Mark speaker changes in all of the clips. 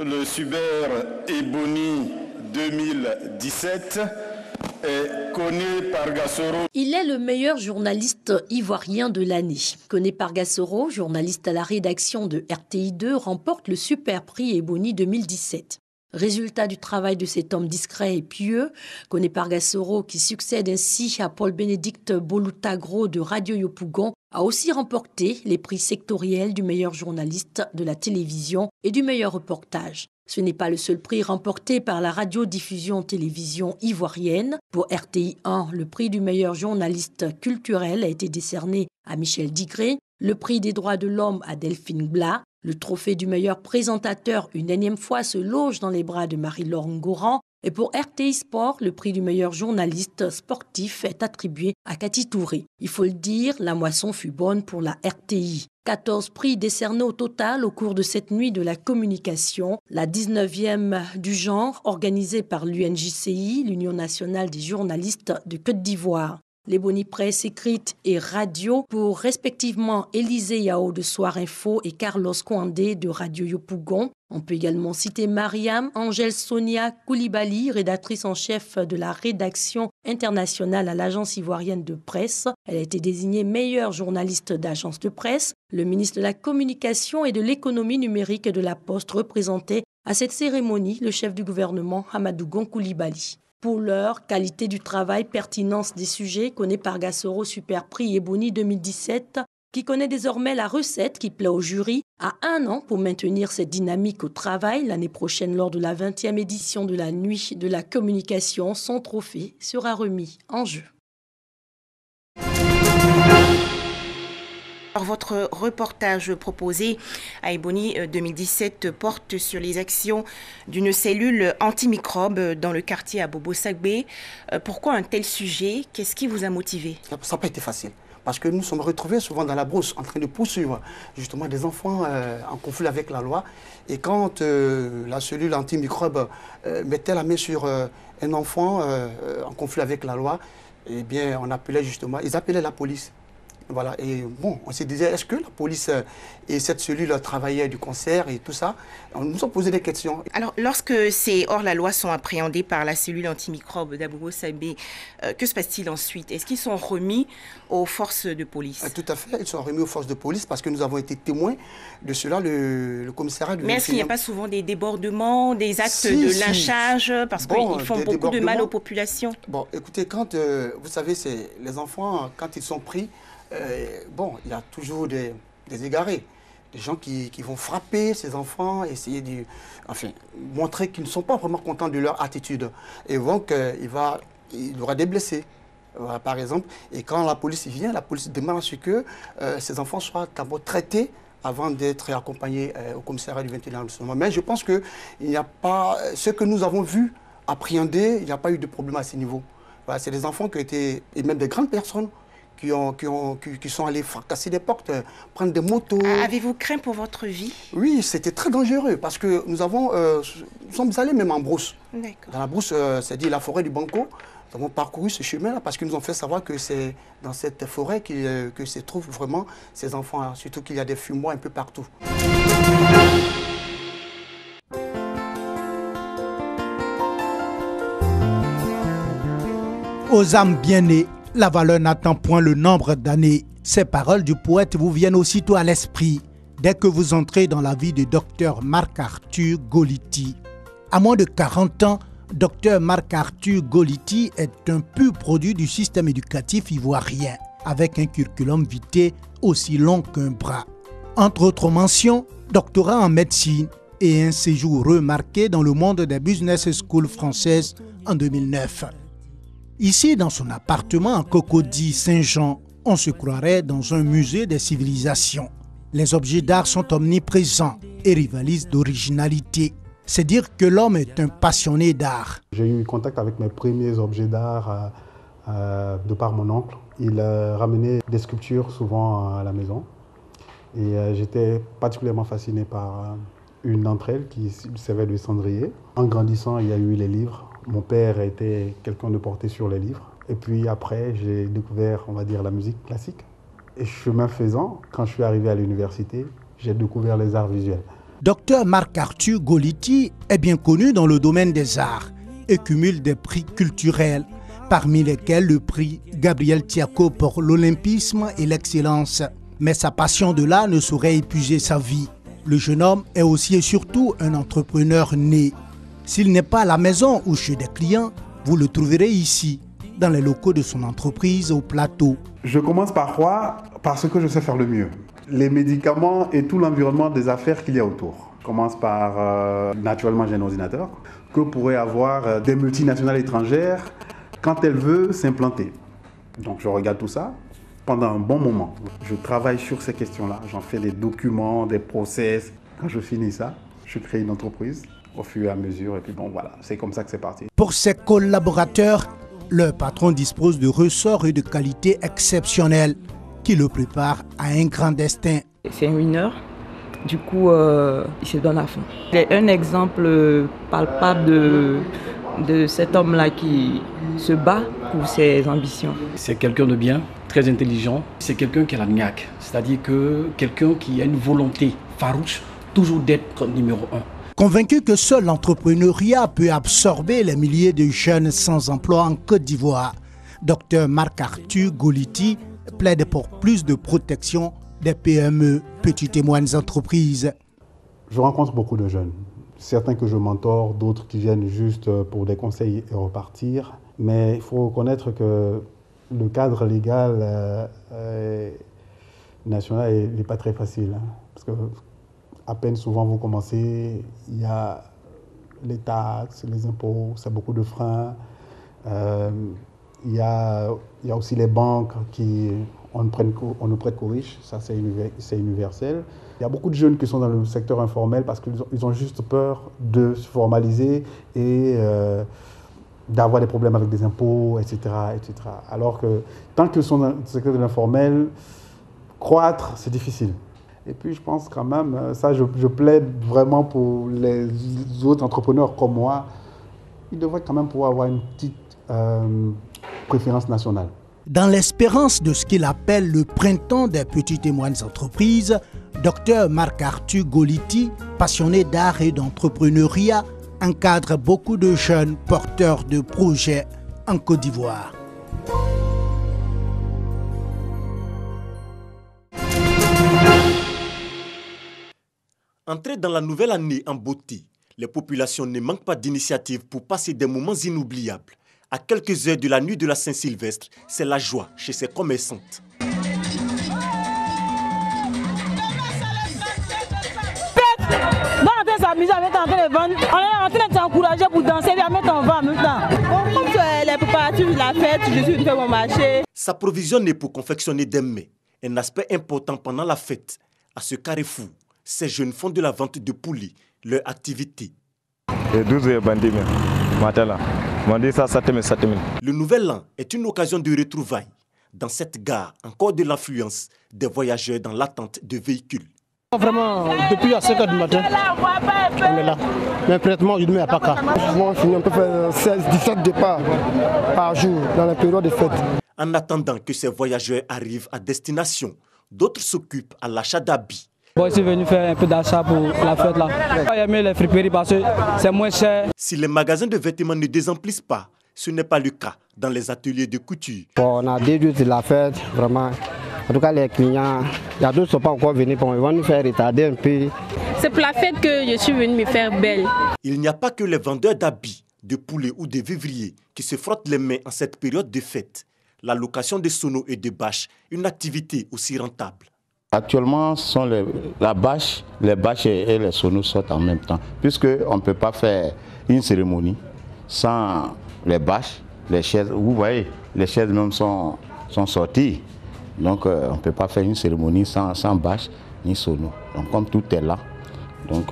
Speaker 1: Le Super Ebony 2017 est Koné Pargassoro.
Speaker 2: Il est le meilleur journaliste ivoirien de l'année. Koné Pargassoro, journaliste à la rédaction de RTI2, remporte le Super Prix Ebony 2017. Résultat du travail de cet homme discret et pieux, Koné Pargassoro, qui succède ainsi à Paul-Bénédicte Bolutagro de Radio Yopougon, a aussi remporté les prix sectoriels du meilleur journaliste de la télévision et du meilleur reportage. Ce n'est pas le seul prix remporté par la radiodiffusion-télévision ivoirienne. Pour RTI1, le prix du meilleur journaliste culturel a été décerné à Michel Digré, le prix des droits de l'homme à Delphine Blas, le trophée du meilleur présentateur une énième fois se loge dans les bras de Marie-Laure Ngoran, et pour RTI Sport, le prix du meilleur journaliste sportif est attribué à Cathy Touré. Il faut le dire, la moisson fut bonne pour la RTI. 14 prix décernés au total au cours de cette nuit de la communication, la 19e du genre organisée par l'UNJCI, l'Union nationale des journalistes de Côte d'Ivoire. Les boni presse écrite et radio pour respectivement Élisée Yao de Soir Info et Carlos Kouandé de Radio Yopougon. On peut également citer Mariam Angèle Sonia Koulibaly, rédactrice en chef de la rédaction internationale à l'agence ivoirienne de presse. Elle a été désignée meilleure journaliste d'agence de presse. Le ministre de la Communication et de l'économie numérique de la Poste représentait à cette cérémonie le chef du gouvernement Amadou Gon Koulibaly. Pour l'heure, qualité du travail, pertinence des sujets, Koné Pargassoro Super Prix Ebony 2017, qui connaît désormais la recette qui plaît au jury, a 1 an pour maintenir cette dynamique au travail. L'année prochaine, lors de la 20e édition de la Nuit de la Communication, son trophée sera remis en jeu.
Speaker 3: Alors, votre reportage proposé à Ebony 2017 porte sur les actions d'une cellule antimicrobe dans le quartier à Bobo-Sagbé. Pourquoi un tel sujet? Qu'est-ce qui vous a motivé?
Speaker 4: Ça n'a pas été facile. Parce que nous sommes retrouvés souvent dans la brousse en train de poursuivre justement des enfants en conflit avec la loi. Et quand la cellule antimicrobe mettait la main sur un enfant en conflit avec la loi, eh bien, on appelait justement, ils appelaient la police. Voilà, et bon, on se disait, est-ce que la police et cette cellule travaillaient du concert et tout ça? On nous a posé des questions.
Speaker 3: Alors, lorsque ces hors-la-loi sont appréhendés par la cellule antimicrobe d'Abobo-Sagbé, que se passe-t-il ensuite? Est-ce qu'ils sont remis aux forces de police?
Speaker 4: Tout à fait, ils sont remis aux forces de police parce que nous avons été témoins de cela, le commissariat du 21e.
Speaker 3: Mais est-ce qu'il n'y a pas souvent des débordements, des actes de lynchage, parce qu'ils font beaucoup de mal aux populations?
Speaker 4: Bon, écoutez, quand, vous savez, les enfants, quand ils sont pris, bon, il y a toujours des égarés, des gens qui vont frapper ces enfants, essayer de montrer qu'ils ne sont pas vraiment contents de leur attitude. Et donc, il y aura des blessés, voilà, par exemple. Et quand la police vient, la police demande à ce que ces enfants soient d'abord traités avant d'être accompagnés au commissariat du 21e arrondissement. Mais je pense qu'il n'y a pas, ce que nous avons vu, appréhender, il n'y a pas eu de problème à ce niveau. Voilà, c'est des enfants qui ont été, et même des grandes personnes, qui sont allés fracasser des portes, prendre des motos.
Speaker 3: Avez-vous craint pour votre vie?
Speaker 4: Oui, c'était très dangereux parce que nous sommes allés même en brousse. Dans la brousse, c'est-à-dire la forêt du Banco. Nous avons parcouru ce chemin-là parce qu'ils nous ont fait savoir que c'est dans cette forêt que se trouvent vraiment ces enfants, surtout qu'il y a des fumoirs un peu partout.
Speaker 5: Aux âmes bien nées, la valeur n'attend point le nombre d'années. Ces paroles du poète vous viennent aussitôt à l'esprit dès que vous entrez dans la vie du docteur Marc-Arthur Golity. À moins de 40 ans, docteur Marc-Arthur Golity est un pur produit du système éducatif ivoirien, avec un curriculum vitae aussi long qu'un bras. Entre autres mentions, doctorat en médecine et un séjour remarqué dans le monde des business schools françaises en 2009. Ici, dans son appartement à Cocody, Saint-Jean, on se croirait dans un musée des civilisations. Les objets d'art sont omniprésents et rivalisent d'originalité. C'est dire que l'homme est un passionné d'art.
Speaker 6: J'ai eu contact avec mes premiers objets d'art de par mon oncle. Il ramenait des sculptures souvent à la maison. Et j'étais particulièrement fasciné par une d'entre elles qui servait de cendrier. En grandissant, il y a eu les livres. Mon père était quelqu'un de porté sur les livres. Et puis après, j'ai découvert, on va dire, la musique classique. Et chemin faisant, quand je suis arrivé à l'université, j'ai découvert les arts visuels.
Speaker 5: Dr Marc-Arthur Golity est bien connu dans le domaine des arts et cumule des prix culturels, parmi lesquels le prix Gabriel Tiako pour l'olympisme et l'excellence. Mais sa passion de l'art ne saurait épuiser sa vie. Le jeune homme est aussi et surtout un entrepreneur né. S'il n'est pas à la maison ou chez des clients, vous le trouverez ici, dans les locaux de son entreprise au Plateau.
Speaker 6: Je commence par quoi? Par ce que je sais faire le mieux. Les médicaments et tout l'environnement des affaires qu'il y a autour. Je commence par, naturellement, j'ai un ordinateur que pourraient avoir des multinationales étrangères quand elles veulent s'implanter. Donc je regarde tout ça pendant un bon moment. Je travaille sur ces questions-là. J'en fais des documents, des process. Quand je finis ça, je crée une entreprise au fur et à mesure. Et puis bon, voilà, c'est comme ça que c'est parti.
Speaker 5: Pour ses collaborateurs, leur patron dispose de ressorts et de qualités exceptionnelles qui le préparent à un grand destin.
Speaker 7: C'est un winner, du coup, il se donne à fond. C'est un exemple palpable de cet homme-là qui se bat pour ses ambitions.
Speaker 8: C'est quelqu'un de bien, très intelligent. C'est quelqu'un qui a la niaque, c'est-à-dire que quelqu'un qui a une volonté farouche, toujours d'être numéro 1.
Speaker 5: Convaincu que seul l'entrepreneuriat peut absorber les milliers de jeunes sans emploi en Côte d'Ivoire, Dr Marc-Arthur Golity plaide pour plus de protection des PME, petites et moyennes entreprises.
Speaker 6: Je rencontre beaucoup de jeunes, certains que je mentor, d'autres qui viennent juste pour des conseils et repartir. Mais il faut reconnaître que le cadre légal national n'est pas très facile. Parce que à peine souvent vous commencez, il y a les taxes, les impôts, c'est beaucoup de freins. Il y a aussi les banques qui on ne prête qu'aux riches, ça c'est universel. Il y a beaucoup de jeunes qui sont dans le secteur informel parce qu'ils ont juste peur de se formaliser et d'avoir des problèmes avec des impôts, etc., etc. Alors que tant qu'ils sont dans le secteur de l'informel, croître, c'est difficile. Et puis je pense quand même, ça je plaide vraiment pour les autres entrepreneurs comme moi, ils devraient quand même pouvoir avoir une petite préférence nationale.
Speaker 5: Dans l'espérance de ce qu'il appelle le printemps des petites et moyennes entreprises, Dr Marc-Arthur Golity, passionné d'art et d'entrepreneuriat, encadre beaucoup de jeunes porteurs de projets en Côte d'Ivoire.
Speaker 9: Entrer dans la nouvelle année en beauté, les populations ne manquent pas d'initiatives pour passer des moments inoubliables. À quelques heures de la nuit de la Saint-Sylvestre, c'est la joie chez ces commerçantes.
Speaker 10: S'amuser à mettre en train de vendre, on est en train de s'encourager pour danser et à mettre en vente en même temps. Comme les préparatifs de la fête, je suis venu faire mon marché.
Speaker 9: S'approvisionner pour confectionner des mets, un aspect important pendant la fête. À ce carrefour, ces jeunes font de la vente de poulet leur activité. Le nouvel an est une occasion de retrouvailles. Dans cette gare, encore de l'affluence des voyageurs dans l'attente de véhicules.
Speaker 11: Vraiment, depuis à 5 h du matin, on est là. Mais pratiquement, il ne met pas qu'à. On peut faire 16-17 départs par jour dans la période de fête.
Speaker 9: En attendant que ces voyageurs arrivent à destination, d'autres s'occupent à l'achat d'habits.
Speaker 12: Bon, je suis venu faire un peu d'achat pour la fête là. J'ai aimé les friperies parce que c'est moins cher.
Speaker 9: Si les magasins de vêtements ne désemplissent pas, ce n'est pas le cas dans les ateliers de couture.
Speaker 11: Bon, on a déduit de la fête, vraiment. En tout cas, les clients, il y a d'autres qui ne sont pas encore venus, ils vont nous faire retarder un peu.
Speaker 13: C'est pour la fête que je suis venue me faire belle.
Speaker 9: Il n'y a pas que les vendeurs d'habits, de poulets ou de vivriers qui se frottent les mains en cette période de fête. La location de sonos et de bâches, une activité aussi rentable.
Speaker 14: Actuellement, ce sont la bâche, les bâches et les sonos sortent en même temps, puisqu'on ne peut pas faire une cérémonie sans les bâches, les chaises. Vous voyez, les chaises même sont sorties. Donc, on ne peut pas faire une cérémonie sans bâche ni sono. Donc, comme tout est là, donc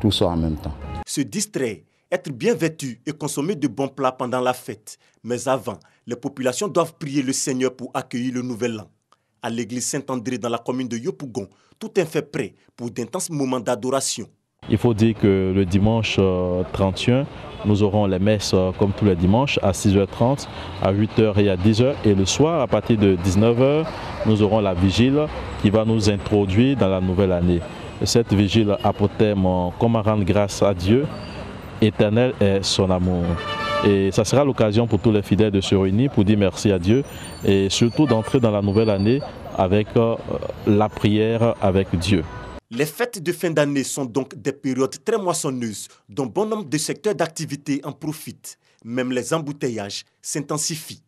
Speaker 14: tout sort en même temps.
Speaker 9: Se distraire, être bien vêtu et consommer de bons plats pendant la fête. Mais avant, les populations doivent prier le Seigneur pour accueillir le nouvel an. À l'église Saint-André dans la commune de Yopougon, tout est fait prêt pour d'intenses moments d'adoration.
Speaker 15: Il faut dire que le dimanche 31, nous aurons les messes comme tous les dimanches à 6h30, à 8h et à 10h. Et le soir, à partir de 19h, nous aurons la vigile qui va nous introduire dans la nouvelle année. cette vigile apothem comment rendre grâce à Dieu. Éternel est son amour. Et ça sera l'occasion pour tous les fidèles de se réunir pour dire merci à Dieu et surtout d'entrer dans la nouvelle année avec la prière avec Dieu.
Speaker 9: Les fêtes de fin d'année sont donc des périodes très moissonneuses dont bon nombre de secteurs d'activité en profitent. Même les embouteillages s'intensifient.